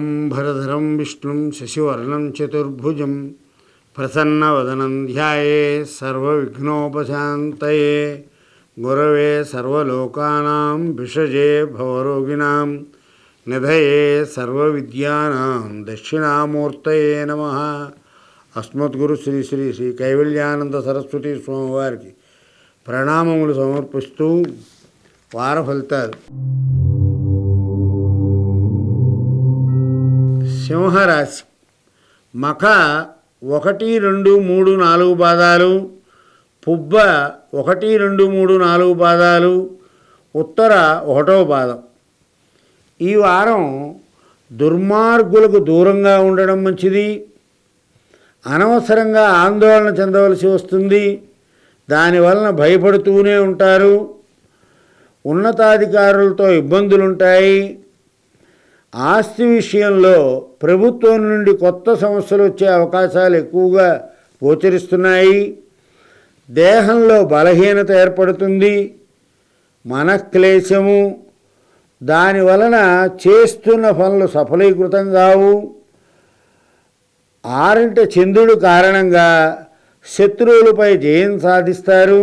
शुक्लांबरधरं विष्णुं शशिवर्णं चतुर्भुजं प्रसन्नवदनं ध्याये सर्वविघ्नोपशान्तये गुरवे सर्वलोकानां विषजे भवरोगिणां निधये सर्वविद्यानां दक्षिणामूर्तये नमः। अस्मद्गुरु శ్రీ శ్రీ శ్రీ కైవల్యానంద సరస్వతి స్వామివారికి ప్రణామములు సమర్పిస్తూ వార ఫలితాలు. సింహరాశి మఖ 1, 2, 3, 4 పాదాలు, పుబ్బ 1, 2, 3, 4 పాదాలు, ఉత్తర 1వ పాదం. ఈ వారం దుర్మార్గులకు దూరంగా ఉండడం మంచిది. అనవసరంగా ఆందోళన చెందవలసి వస్తుంది. దానివలన భయపడుతూనే ఉంటారు. ఉన్నతాధికారులతో ఇబ్బందులుంటాయి. ఆస్తి విషయంలో ప్రభుత్వం నుండి కొత్త సమస్యలు వచ్చే అవకాశాలు ఎక్కువగా గోచరిస్తున్నాయి. దేహంలో బలహీనత ఏర్పడుతుంది. మనక్లేశము, దానివలన చేస్తున్న పనులు సఫలీకృతం కావు. 6 చంద్రుడు కారణంగా శత్రువులపై జయం సాధిస్తారు.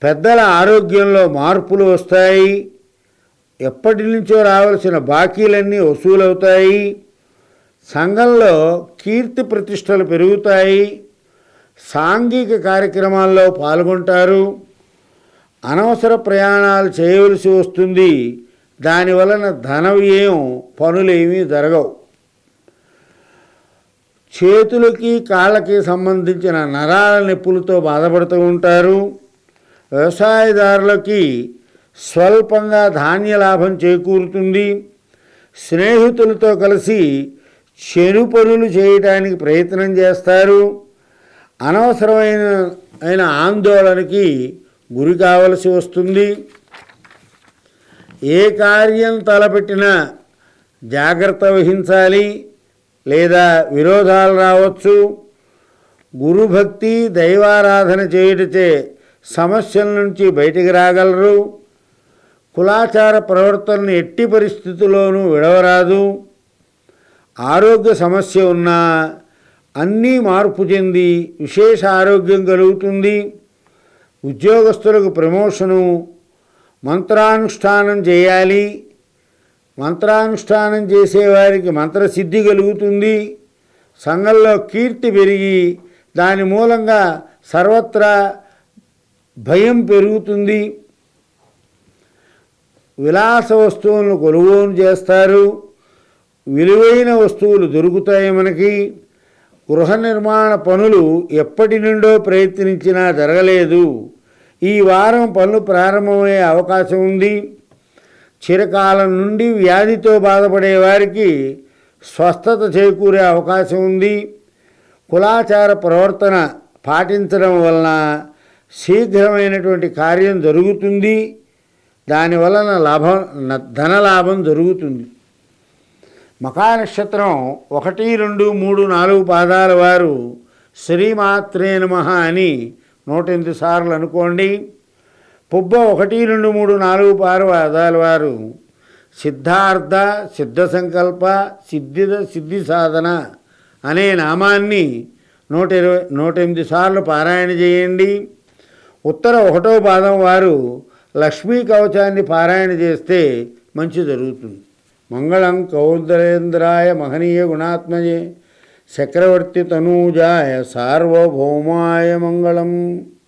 పెద్దల ఆరోగ్యంలో మార్పులు వస్తాయి. ఎప్పటి నుంచో రావాల్సిన బాకీలన్నీ వసూలవుతాయి. సంఘంలో కీర్తి ప్రతిష్టలు పెరుగుతాయి. సాంఘిక కార్యక్రమాల్లో పాల్గొంటారు. అనవసర ప్రయాణాలు చేయవలసి వస్తుంది. దానివలన ధన వ్యయం, పనులేమీ జరగవు. చేతులకి కాళ్ళకి సంబంధించిన నరాల నొప్పులతో బాధపడుతూ ఉంటారు. వ్యవసాయదారులకి స్వల్పంగా ధాన్య లాభం చేకూరుతుంది. స్నేహితులతో కలిసి చెడు పనులు చేయడానికి ప్రయత్నం చేస్తారు. అనవసరమైన ఆందోళనకి గురి కావలసి వస్తుంది. ఏ కార్యం తలపెట్టినా జాగ్రత్త వహించాలి, లేదా విరోధాలు రావచ్చు. గురుభక్తి, దైవారాధన చేయుటచే సమస్యల నుంచి బయటికి రాగలరు. కులాచార ప్రవర్తనను ఎట్టి పరిస్థితుల్లోనూ విడవరాదు. ఆరోగ్య సమస్య ఉన్నా అన్నీ మార్పు చెంది విశేష ఆరోగ్యం కలుగుతుంది. ఉద్యోగస్తులకు ప్రమోషను. మంత్రానుష్ఠానం చేయాలి. మంత్రానుష్ఠానం చేసేవారికి మంత్రసిద్ధి కలుగుతుంది. సంఘంలో కీర్తి పెరిగి దాని మూలంగా సర్వత్రా భయం పెరుగుతుంది. విలాస వస్తువులను కొనుగోలు చేస్తారు. విలువైన వస్తువులు దొరుకుతాయి మనకి. గృహ నిర్మాణ పనులు ఎప్పటి నుండో ప్రయత్నించినా జరగలేదు. ఈ వారం పనులు ప్రారంభమయ్యే అవకాశం ఉంది. చిరకాలం నుండి వ్యాధితో బాధపడే వారికి స్వస్థత చేకూరే అవకాశం ఉంది. కులాచార ప్రవర్తన పాటించడం వలన శీఘ్రమైనటువంటి కార్యం జరుగుతుంది. దానివలన ధనలాభం జరుగుతుంది. మఖా నక్షత్రం 1, 2, 3, 4 పాదాల వారు శ్రీమాత్రే నమః అని 108 సార్లు అనుకోండి. పుబ్బ 1, 2, 3, 4 పాదాల వారు సిద్ధార్థ, సిద్ధ సంకల్ప, సిద్ధి సాధన అనే నామాన్ని 108 సార్లు పారాయణ చేయండి. ఉత్తర 1వ పాదం వారు లక్ష్మీ కవచాన్ని పారాయణ చేస్తే మంచి జరుగుతుంది. మంగళం కౌందరేంద్రాయ మహనీయ గుణాత్మజే చక్రవర్తి తనూజాయ సార్వభౌమాయ మంగళం.